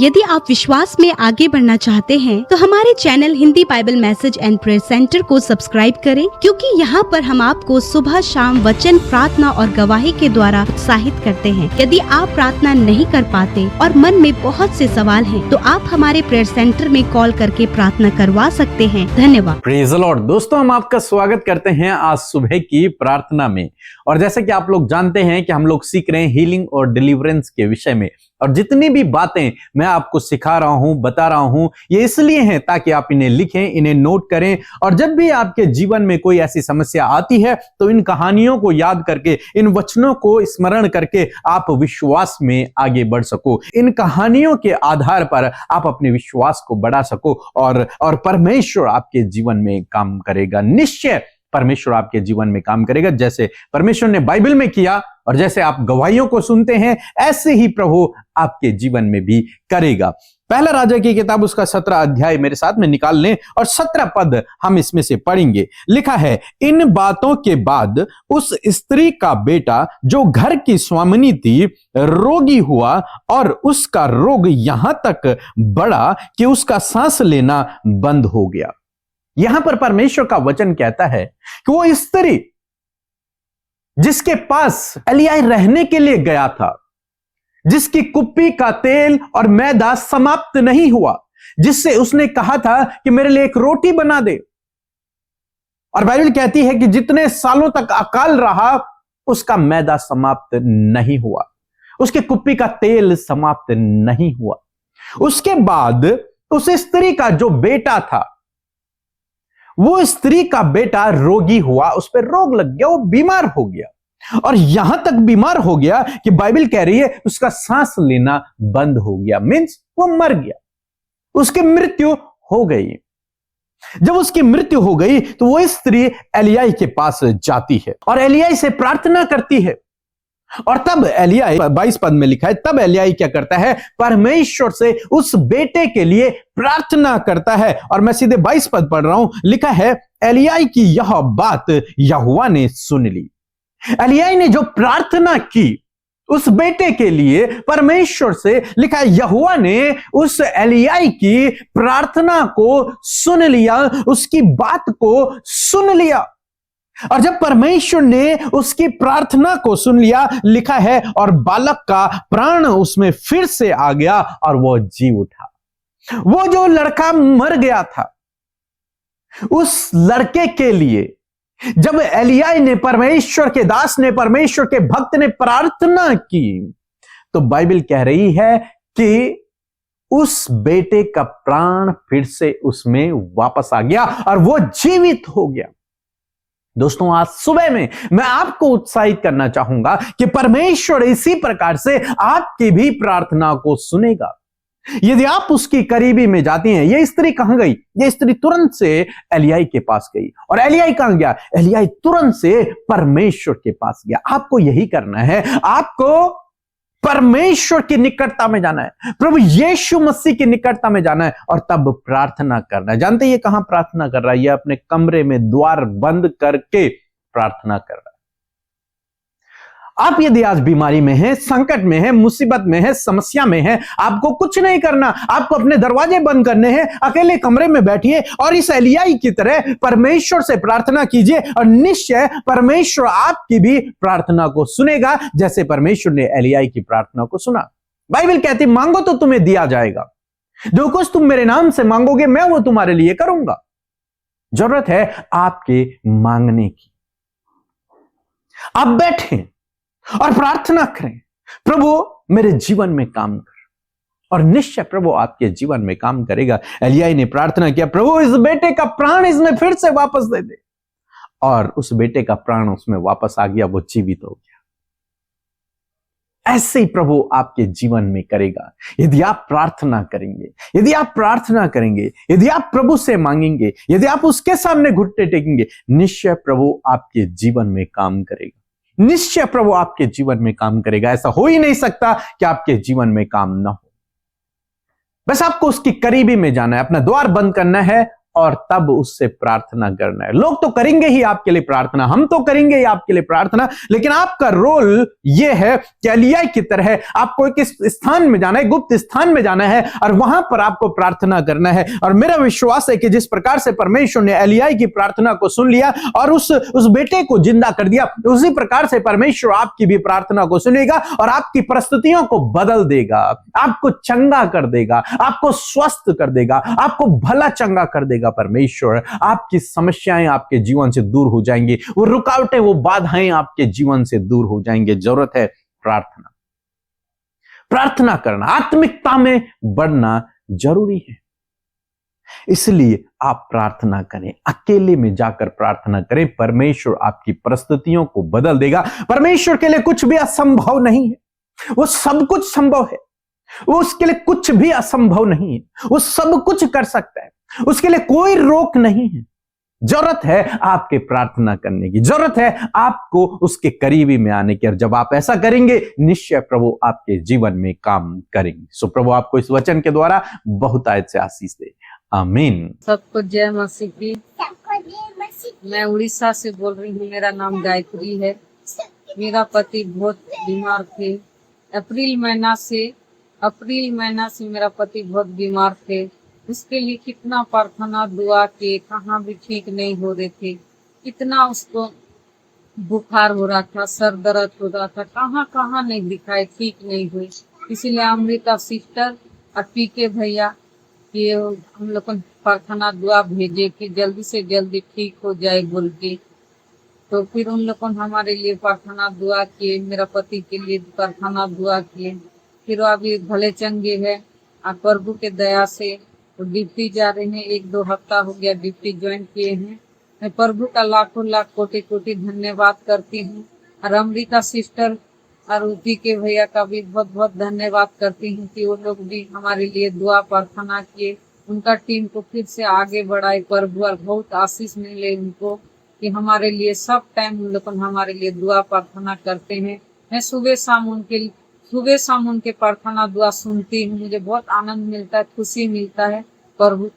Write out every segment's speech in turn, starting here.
यदि आप विश्वास में आगे बढ़ना चाहते हैं तो हमारे channel Hindi Bible message and prayer centre को सब्सक्राइब करें, क्योंकि यहाँ पर हम आपको सुबह शाम वचन, प्रार्थना और गवाही के द्वारा उत्साहित करते हैं। यदि आप प्रार्थना नहीं कर पाते और मन में बहुत से सवाल हैं, तो आप हमारे प्रेयर सेंटर में कॉल करके प्रार्थना करवा सकते हैं। धन्यवाद। Praise the Lord. दोस्तों, हम आपका स्वागत करते हैं आज सुबह की प्रार्थना में। और जैसे कि आप लोग जानते हैं कि हम लोग सीख रहे हैं हीलिंग और डिलीवरेंस के विषय में, और जितनी भी बातें मैं आपको सिखा रहा हूं, बता रहा हूं, ये इसलिए हैं ताकि आप इन्हें लिखें, इन्हें नोट करें, और जब भी आपके जीवन में कोई ऐसी समस्या आती है तो इन कहानियों को याद करके, इन वचनों को स्मरण करके आप विश्वास में आगे बढ़ सको। इन कहानियों के आधार पर आप अपने विश्वास को बढ़ा सको और परमेश्वर आपके जीवन में काम करेगा। निश्चय परमेश्वर आपके जीवन में काम करेगा। जैसे परमेश्वर ने बाइबल में किया और जैसे आप गवाहियों को सुनते हैं, ऐसे ही प्रभु आपके जीवन में भी करेगा। पहला राजा की किताब उसका 17 अध्याय मेरे साथ में निकाल लें और 17 पद हम इसमें से पढ़ेंगे। लिखा है, इन बातों के बाद उस स्त्री का बेटा जो घर की स्वामिनी थी रोगी हुआ, और उसका रोग यहां तक बढ़ा कि उसका सांस लेना बंद हो गया। यहां पर परमेश्वर का वचन कहता है कि वो स्त्री जिसके पास एलियाह रहने के लिए गया था, जिसकी कुप्पी का तेल और मैदा समाप्त नहीं हुआ, जिससे उसने कहा था कि मेरे लिए एक रोटी बना दे, और बाइबल कहती है कि जितने सालों तक अकाल रहा उसका मैदा समाप्त नहीं हुआ, उसके कुप्पी का तेल समाप्त नहीं हुआ। उसके बाद उस स्त्री का जो बेटा था, वो स्त्री का बेटा रोगी हुआ, उस पर रोग लग गया, वो बीमार हो गया, और यहां तक बीमार हो गया कि बाइबल कह रही है उसका सांस लेना बंद हो गया। मींस वो मर गया, उसकी मृत्यु हो गई। जब उसकी मृत्यु हो गई तो वो स्त्री एलियाह के पास जाती है और एलियाह से प्रार्थना करती है। और तब एलियाह 22 पद में लिखा है, तब एलियाह क्या करता है, परमेश्वर से उस बेटे के लिए प्रार्थना करता है। और मैं सीधे 22 पद पढ़ रहा हूं। लिखा है, एलियाह की यह बात यहोवा ने सुन ली। एलियाह ने जो प्रार्थना की उस बेटे के लिए परमेश्वर से, लिखा है यहोवा ने उस एलियाह की प्रार्थना को सुन लिया, उसकी बात को सुन लिया। और जब परमेश्वर ने उसकी प्रार्थना को सुन लिया, लिखा है, और बालक का प्राण उसमें फिर से आ गया और वो जी उठा। वो जो लड़का मर गया था, उस लड़के के लिए जब एलियाह ने, परमेश्वर के दास ने, परमेश्वर के भक्त ने प्रार्थना की, तो बाइबल कह रही है कि उस बेटे का प्राण फिर से उसमें वापस आ गया और वो जीवित हो गया। दोस्तों, आज सुबह में मैं आपको उत्साहित करना चाहूंगा कि परमेश्वर इसी प्रकार से आपकी भी प्रार्थना को सुनेगा। यदि आप उसकी करीबी में जाती हैं। ये स्त्री कहां गई? ये स्त्री तुरंत से एलियाह के पास गई। और एलियाह कहां गया? एलियाह तुरंत से परमेश्वर के पास गया। आपको यही करना है, आपको परमेश्वर की निकटता में जाना है, प्रभु यीशु मसीह की निकटता में जाना है, और तब प्रार्थना करना है। जानते हैं ये कहां प्रार्थना कर रहा है? ये अपने कमरे में द्वार बंद करके प्रार्थना कर रहा है। आप यदि आज बीमारी में हैं, संकट में हैं, मुसीबत में हैं, समस्या में हैं, आपको कुछ नहीं करना, आपको अपने दरवाजे बंद करने हैं, अकेले कमरे में बैठिए और इस एलियाह की तरह परमेश्वर से प्रार्थना कीजिए, और निश्चय परमेश्वर आपकी भी प्रार्थना को सुनेगा, जैसे परमेश्वर ने एलियाह की प्रार्थना को सुना। बाइबल कहती, मांगो तो तुम्हें दिया जाएगा, जो कुछ तुम मेरे नाम से मांगोगे मैं वो तुम्हारे लिए करूंगा। जरूरत है आपके मांगने की। आप बैठें और प्रार्थना करें, प्रभु मेरे जीवन में काम कर, और निश्चय प्रभु आपके जीवन में काम करेगा। एलियाह ने प्रार्थना किया, प्रभु इस बेटे का प्राण इसमें फिर से वापस दे दे, और उस बेटे का प्राण उसमें वापस आ गया, वो जीवित हो गया। ऐसे ही प्रभु आपके जीवन में करेगा। यदि आप प्रार्थना करेंगे, यदि आप प्रार्थना करेंगे, यदि आप प्रभु से मांगेंगे, यदि आप उसके सामने घुटने टेकेंगे, निश्चय प्रभु आपके जीवन में काम करेगा। निश्चय प्रभु आपके जीवन में काम करेगा। ऐसा हो ही नहीं सकता कि आपके जीवन में काम ना हो। बस आपको उसकी करीबी में जाना है, अपना द्वार बंद करना है और तब उससे प्रार्थना करना है। लोग तो करेंगे ही आपके लिए प्रार्थना, हम तो करेंगे ही आपके लिए प्रार्थना, लेकिन आपका रोल यह है कि एलिय्याह की तरह आपको एक स्थान में जाना है, गुप्त स्थान में जाना है और वहां पर आपको प्रार्थना करना है। और मेरा विश्वास है कि जिस प्रकार से परमेश्वर ने एलिय्याह की प्रार्थना को सुन लिया और उस बेटे को जिंदा कर दिया, उसी प्रकार से परमेश्वर आपकी भी प्रार्थना को सुनेगा और आपकी परिस्थितियों को बदल देगा, आपको चंगा कर देगा, आपको स्वस्थ कर देगा, आपको भला चंगा कर देगा परमेश्वर। आपकी समस्याएं आपके जीवन से दूर हो जाएंगी, वो रुकावटें, वो बाधाएं आपके जीवन से दूर हो जाएंगे। जरूरत है प्रार्थना, प्रार्थना करना, आत्मिकता में बढ़ना जरूरी है। इसलिए आप प्रार्थना करें, अकेले में जाकर प्रार्थना करें। परमेश्वर आपकी परिस्थितियों को बदल देगा। परमेश्वर के लिए कुछ भी असंभव नहीं है, वो सब कुछ संभव है। वो उसके लिए कुछ भी असंभव नहीं है, वो सब कुछ कर सकता है, उसके लिए कोई रोक नहीं है। जरूरत है आपके प्रार्थना करने की, जरूरत है आपको उसके करीबी में आने की। और जब आप ऐसा करेंगे, निश्चय प्रभु आपके जीवन में काम करेंगे। सो प्रभु आपको इस वचन के द्वारा बहुत आयत से आशीष दे। आमीन। सबको जय मसीह की। मैं उड़ीसा से बोल रही हूँ, मेरा नाम गायत्री है। मेरा पति बहुत बीमार थे। अप्रैल महीना से मेरा पति बहुत बीमार थे। उसके लिए कितना प्रार्थना दुआ के, कहाँ भी ठीक नहीं हो रहे थे। कितना उसको बुखार हो रहा था, सर दर्द हो रहा था, कहाँ कहाँ नहीं दिखाए, ठीक नहीं हुई। इसीलिए अमृता सिस्टर और पीके भैया ये हम लोग को प्रार्थना दुआ भेजे कि जल्दी से जल्दी ठीक हो जाए बोल के। तो फिर उन लोगों ने हमारे लिए प्रार्थना दुआ किए, मेरा पति के लिए प्रार्थना दुआ किए। फिर वो अभी भले चंगे है और प्रभु के दया से वो ड्यूटी जा रहे हैं। 1-2 हफ्ता हो गया ड्यूटी ज्वाइन किए हैं। मैं प्रभु का लाखों लाख कोटि कोटि धन्यवाद करती हूँ। और अमृता सिस्टर और उठी के भैया का भी बहुत बहुत धन्यवाद करती हूँ कि वो लोग भी हमारे लिए दुआ प्रार्थना किए। उनका टीम को फिर से आगे बढ़ाए प्रभु, और बहुत आशीष मिले उनको कि हमारे लिए सब टाइम उन लोग हमारे लिए दुआ प्रार्थना करते हैं। मैं सुबह शाम उनके प्रार्थना दुआ सुनती हूँ। मुझे बहुत आनंद मिलता है, खुशी मिलता है। प्रभु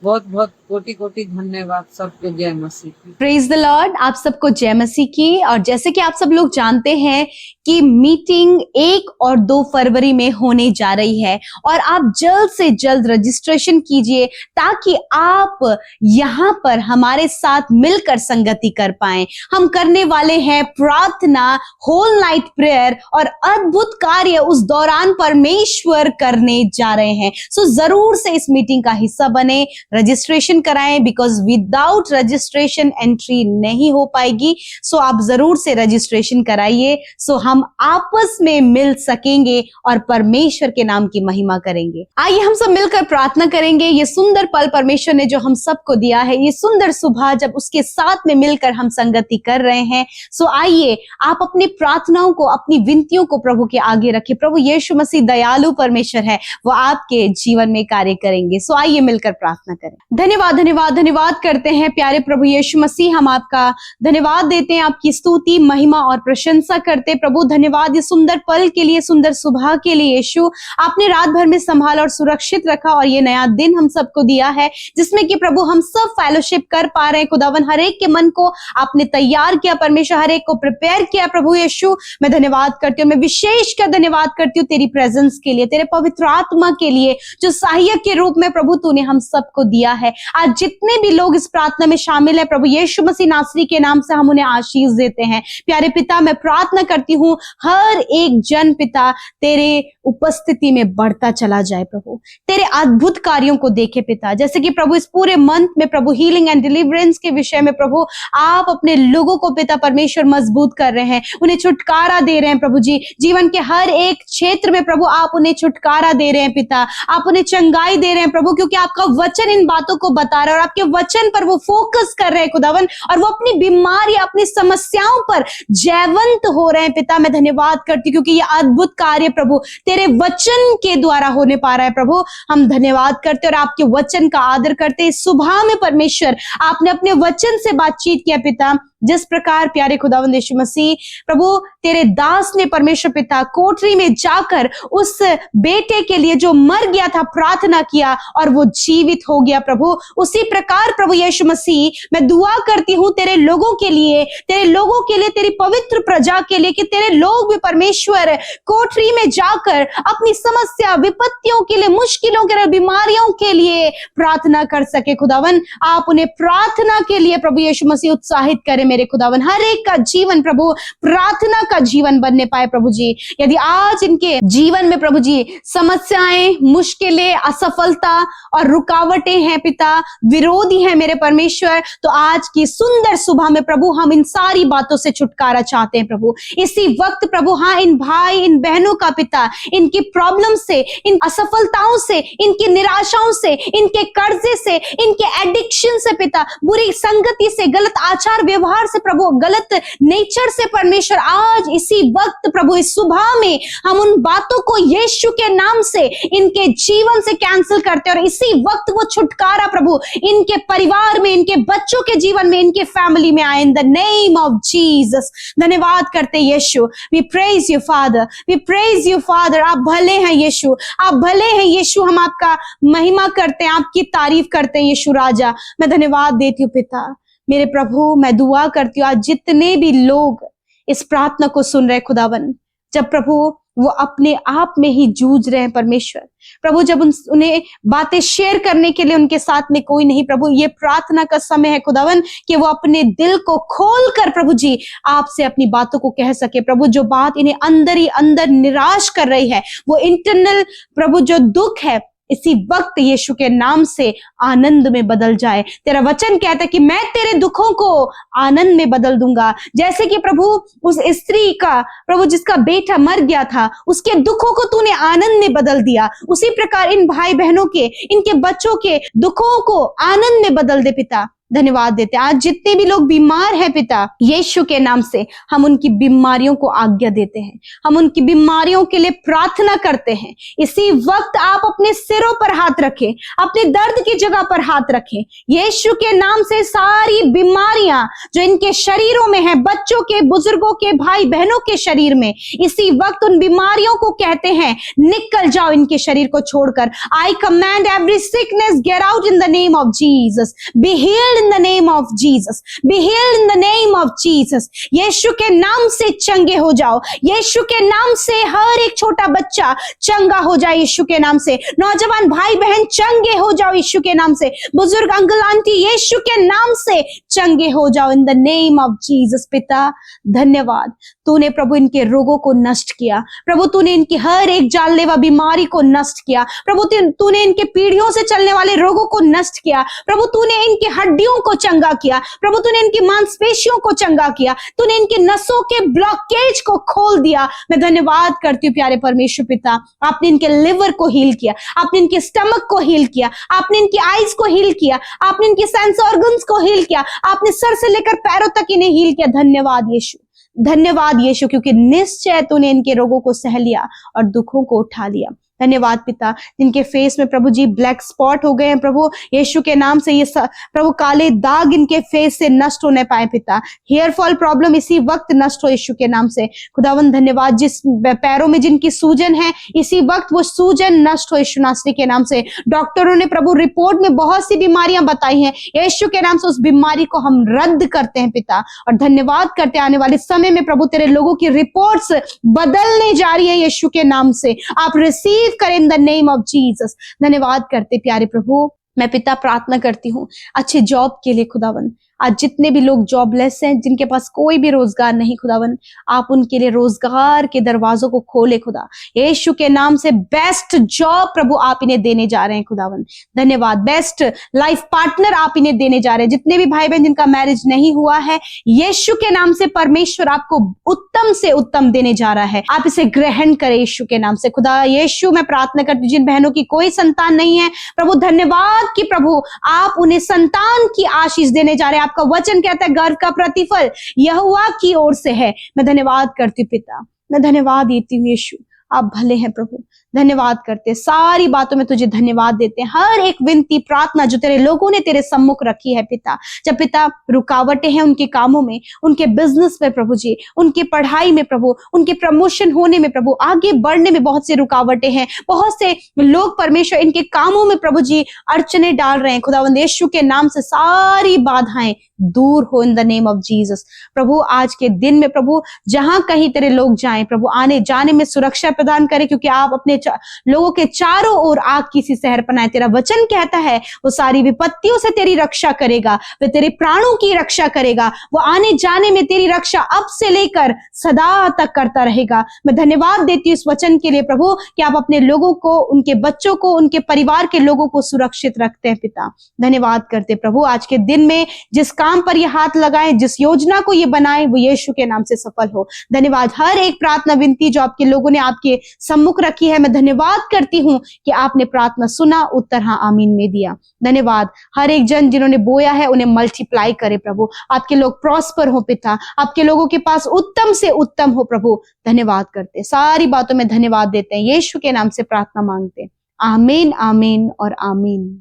बहुत बहुत कोटि कोटि धन्यवाद। सबको जय मसीह की। Praise the Lord. आप सबको जय मसीह की। और जैसे कि आप सब लोग जानते हैं कि मीटिंग 1 और 2 फरवरी में होने जा रही है और आप जल्द से जल्द रजिस्ट्रेशन कीजिए ताकि आप यहाँ पर हमारे साथ मिलकर संगति कर पाएं। हम करने वाले हैं प्रार्थना, होल नाइट प्रेयर और अद्भुत कार्य उस दौरान परमेश्वर करने जा रहे हैं। सो जरूर से इस मीटिंग का हिस्सा बने, रजिस्ट्रेशन कराएं, बिकॉज विदाउट रजिस्ट्रेशन एंट्री नहीं हो पाएगी। सो आप जरूर से रजिस्ट्रेशन कराइए, सो हम आपस में मिल सकेंगे और परमेश्वर के नाम की महिमा करेंगे। आइए हम सब मिलकर प्रार्थना करेंगे। ये सुंदर पल परमेश्वर ने जो हम सबको दिया है, ये सुंदर सुबह जब उसके साथ में मिलकर हम संगति कर रहे हैं। सो आइए आप अपनी प्रार्थनाओं को, अपनी विनतियों को प्रभु के आगे रखिए। प्रभु यीशु मसीह दयालु परमेश्वर है, वो आपके जीवन में कार्य करेंगे। सो आइए मिलकर प्रार्थना करें। धन्यवाद धन्यवाद धन्यवाद करते हैं प्यारे प्रभु यीशु मसीह। हम आपका धन्यवाद देते हैं, आपकी स्तुति, महिमा और प्रशंसा करते। प्रभु धन्यवाद ये सुंदर पल के लिए, सुंदर सुबह के लिए। यीशु आपने रात भर में संभाला और सुरक्षित रखा और ये नया दिन हम सबको दिया है जिसमें कि प्रभु हम सब फेलोशिप कर पा रहे हैं। खुदावन हर एक के मन को आपने तैयार किया, परमेश्वर हर एक को प्रिपेयर किया। प्रभु यीशु मैं धन्यवाद करती हूँ, मैं विशेष कर धन्यवाद करती हूँ तेरी प्रेजेंस के लिए, तेरे पवित्र आत्मा के लिए जो सहायक के रूप में प्रभु तूने हम सबको दिया है। आज जितने भी लोग इस प्रार्थना में शामिल है प्रभु यीशु मसीह नासरी के नाम से हम उन्हें आशीष देते हैं। प्यारे पिता मैं प्रार्थना करती हूँ हर एक जन पिता तेरे उपस्थिति में बढ़ता चला जाए, प्रभु तेरे अद्भुत कार्यों को देखे पिता। जैसे कि प्रभु इस पूरे मंथ में प्रभु हीलिंग एंड डिलीवरेंस के विषय में प्रभु आप अपने लोगों को पिता परमेश्वर मजबूत कर रहे हैं, उन्हें छुटकारा दे रहे हैं प्रभु जी। जीवन के हर एक क्षेत्र में प्रभु आप उन्हें छुटकारा दे रहे हैं पिता, आप उन्हें चंगाई दे रहे हैं प्रभु, क्योंकि आपका वचन इन बातों को बता रहा है और आपके वचन पर वो फोकस कर रहे हैं खुदावन, और वो अपनी बीमारी, अपनी समस्याओं पर जयवंत हो रहे हैं पिता। मैं धन्यवाद करती हूँ क्योंकि ये अद्भुत कार्य प्रभु तेरे वचन के द्वारा होने पा रहा है। प्रभु हम धन्यवाद करते और आपके वचन का आदर करते। सुबह में परमेश्वर आपने अपने वचन से बातचीत किया पिता, जिस प्रकार प्यारे खुदावंद यीशु मसीह प्रभु तेरे दास ने परमेश्वर पिता कोठरी में जाकर उस बेटे के लिए जो मर गया था प्रार्थना किया और वो जीवित हो गया प्रभु, उसी प्रकार प्रभु यीशु मसीह मैं दुआ करती हूँ तेरे लोगों के लिए, तेरी पवित्र प्रजा के लिए, कि तेरे लोग भी परमेश्वर कोठरी में जाकर अपनी समस्या विपत्तियों के लिए, मुश्किलों के लिए, बीमारियों के लिए प्रार्थना कर सके। खुदावन आप उन्हें प्रार्थना के लिए प्रभु यीशु मसीह उत्साहित करें मेरे खुदावन। हर एक का जीवन प्रभु प्रार्थना का जीवन बनने पाए प्रभु जी। यदि आज इनके जीवन में प्रभु जी समस्याएं, मुश्किलें, असफलता और रुकावटें हैं पिता, विरोधी हैं मेरे परमेश्वर, तो आज की सुंदर सुबह में प्रभु हम इन सारी बातों से छुटकारा चाहते हैं प्रभु। इसी वक्त प्रभु हाँ, इन भाई इन बहनों का पिता, इनकी प्रॉब्लम से, इन असफलताओं से, इनकी निराशाओं से, इनके कर्जे से, इनके एडिक्शन से पिता, बुरी संगति से, गलत आचार व्यवहार से प्रभु, गलत नेचर से परमेश्वर, आज इसी वक्त प्रभु इस सुबह में हम उन बातों को यीशु के नाम से इनके जीवन से कैंसिल करते हैं और इसी वक्त वो छुटकारा प्रभु इनके परिवार में, इनके बच्चों के जीवन में, इनके फैमिली में आए in the name of Jesus. धन्यवाद करते यीशु। We praise you Father, we praise you Father. आप भले हैं यीशु, आप भले हैं यीशु। हम आपका महिमा करते हैं, आपकी तारीफ करते हैं यीशु राजा। मैं धन्यवाद देती हूँ पिता मेरे प्रभु। मैं दुआ करती हूँ आज जितने भी लोग इस प्रार्थना को सुन रहे खुदावन, जब प्रभु वो अपने आप में ही जूझ रहे हैं परमेश्वर प्रभु, जब उन्हें बातें शेयर करने के लिए उनके साथ में कोई नहीं प्रभु, ये प्रार्थना का समय है खुदावन कि वो अपने दिल को खोल कर प्रभु जी आपसे अपनी बातों को कह सके प्रभु। जो बात इन्हें अंदर ही अंदर निराश कर रही है, वो इंटरनल प्रभु जो दुख है, इसी वक्त यीशु के नाम से आनंद में बदल जाए। तेरा वचन कहता है कि मैं तेरे दुखों को आनंद में बदल दूंगा। जैसे कि प्रभु उस स्त्री का प्रभु जिसका बेटा मर गया था, उसके दुखों को तूने आनंद में बदल दिया, उसी प्रकार इन भाई बहनों के, इनके बच्चों के दुखों को आनंद में बदल दे पिता। धन्यवाद देते हैं। आज जितने भी लोग बीमार हैं पिता, यीशु के नाम से हम उनकी बीमारियों को आज्ञा देते हैं, हम उनकी बीमारियों के लिए प्रार्थना करते हैं। इसी वक्त आप अपने सिरों पर हाथ रखें, अपने दर्द की जगह पर हाथ रखें। यीशु के नाम से सारी बीमारियां जो इनके शरीरों में है, बच्चों के, बुजुर्गों के, भाई बहनों के शरीर में, इसी वक्त उन बीमारियों को कहते हैं निकल जाओ इनके शरीर को छोड़कर। आई command every sickness get out in the name of Jesus. Be healed in the name of Jesus, be healed in the name of Jesus। यीशु के नाम से चंगे हो जाओ, यीशु के नाम से हर एक छोटा बच्चा चंगा हो जाए यीशु के नाम से। नौजवान भाई बहन चंगे हो जाओ यीशु के नाम से। बुजुर्ग अंकल आंटी यीशु के नाम से चंगे हो जाओ इन द नेम ऑफ जीसस। पिता धन्यवाद, तूने प्रभु इनके रोगों को नष्ट किया प्रभु, तूने इनकी हर एक जानलेवा बीमारी को नष्ट किया प्रभु, तूने इनके पीढ़ियों से चलने वाले रोगों को नष्ट किया प्रभु, तूने इनकी हड्डियों को चंगा किया प्रभु, तूने इनकी मांसपेशियों को चंगा किया, तूने इनकी नसों के ब्लॉकेज को खोल दिया। मैं धन्यवाद करती हूँ प्यारे परमेश्वर पिता, आपने इनके लिवर को हील किया, आपने इनके स्टमक को हील किया, आपने इनकी आईज को हील किया, आपने इनकी सेंस ऑर्गन्स को हील किया, आपने सर से लेकर पैरों तक इन्हें हील किया। धन्यवाद यीशु, धन्यवाद यीशु, क्योंकि निश्चय तूने इनके रोगों को सह लिया और दुखों को उठा लिया। धन्यवाद पिता, जिनके फेस में प्रभु जी ब्लैक स्पॉट हो गए हैं प्रभु, यीशु के नाम से ये प्रभु काले दाग इनके फेस से नष्ट होने पाए पिता। हेयर फॉल प्रॉब्लम इसी वक्त नष्ट हो यीशु के नाम से। खुदावन धन्यवाद, जिस पैरों में जिनकी सूजन है इसी वक्त वो सूजन नष्ट हो यीशु नासरी के नाम से। डॉक्टरों ने प्रभु रिपोर्ट में बहुत सी बीमारियां बताई हैं, यीशु के नाम से उस बीमारी को हम रद्द करते हैं पिता, और धन्यवाद करते हैं आने वाले समय में प्रभु तेरे लोगों की रिपोर्ट्स बदलने जा रही है यीशु के नाम से। आप रिसीव करें इन द नेम ऑफ जीसस। धन्यवाद करते प्यारे प्रभु। मैं पिता प्रार्थना करती हूँ अच्छे जॉब के लिए खुदावन। आज जितने भी लोग जॉबलेस हैं, जिनके पास कोई भी रोजगार नहीं खुदावन, आप उनके लिए रोजगार के दरवाजों को खोले खुदा, यीशु के नाम से। बेस्ट जॉब प्रभु आप इन्हें देने जा रहे हैं खुदावन। धन्यवाद। बेस्ट लाइफ पार्टनर आप इन्हें देने जा रहे हैं। जितने भी भाई बहन जिनका मैरिज नहीं हुआ है, यीशु के नाम से परमेश्वर आपको उत्तम से उत्तम देने जा रहा है। आप इसे ग्रहण करें यीशु के नाम से। खुदा यीशु मैं प्रार्थना करती हूँ जिन बहनों की कोई संतान नहीं है प्रभु, धन्यवाद कि प्रभु आप उन्हें संतान की आशीष देने जा रहे हैं। आपका वचन कहता है गर्व का प्रतिफल यहोवा की ओर से है। मैं धन्यवाद करती हूँ पिता, मैं धन्यवाद देती हूँ यीशु, आप भले हैं प्रभु। धन्यवाद करते, सारी बातों में तुझे धन्यवाद देते हैं। हर एक विनती प्रार्थना जो तेरे लोगों ने तेरे सम्मुख रखी है पिता, जब पिता रुकावटें हैं उनके कामों में, उनके बिजनेस में प्रभु जी, उनके पढ़ाई में प्रभु, उनके प्रमोशन होने में प्रभु, आगे बढ़ने में बहुत सी रुकावटें हैं, बहुत से लोग परमेश्वर इनके कामों में प्रभु जी अड़चने डाल रहे हैं, खुदावंद यीशु के नाम से सारी बाधाएं दूर हो in the name of Jesus. प्रभु आज के दिन में प्रभु जहां कहीं तेरे लोग जाएं प्रभु, आने जाने में सुरक्षा प्रदान करे, क्योंकि आप अपने लोगों के चारों ओर आग की सी सहर पनाए। तेरा वचन कहता है वो सारी विपत्तियों से तेरी रक्षा करेगा, वो तेरे प्राणों की रक्षा करेगा, वो आने जाने में तेरी रक्षा अब से लेकर सदा तक करता रहेगा। मैं धन्यवाद देती हूँ इस वचन के लिए प्रभु कि आप अपने लोगों को, उनके बच्चों को, उनके परिवार के लोगों को सुरक्षित रखते हैं पिता। धन्यवाद करते प्रभु आज के दिन में जिस काम पर ये हाथ लगाए, जिस योजना को ये बनाए, वो यीशु के नाम से सफल हो। धन्यवाद। हर एक प्रार्थना विनती जो आपके लोगों ने आपके सम्मुख रखी है, मैं धन्यवाद करती हूँ कि आपने प्रार्थना सुना, उत्तर हाँ आमीन में दिया। धन्यवाद। हर एक जन जिन्होंने बोया है उन्हें मल्टीप्लाई करे प्रभु, आपके लोग प्रॉस्पर हो पिता, आपके लोगों के पास उत्तम से उत्तम हो प्रभु। धन्यवाद करते, सारी बातों में धन्यवाद देते हैं, यीशु के नाम से प्रार्थना मांगते, आमीन आमीन और आमीन।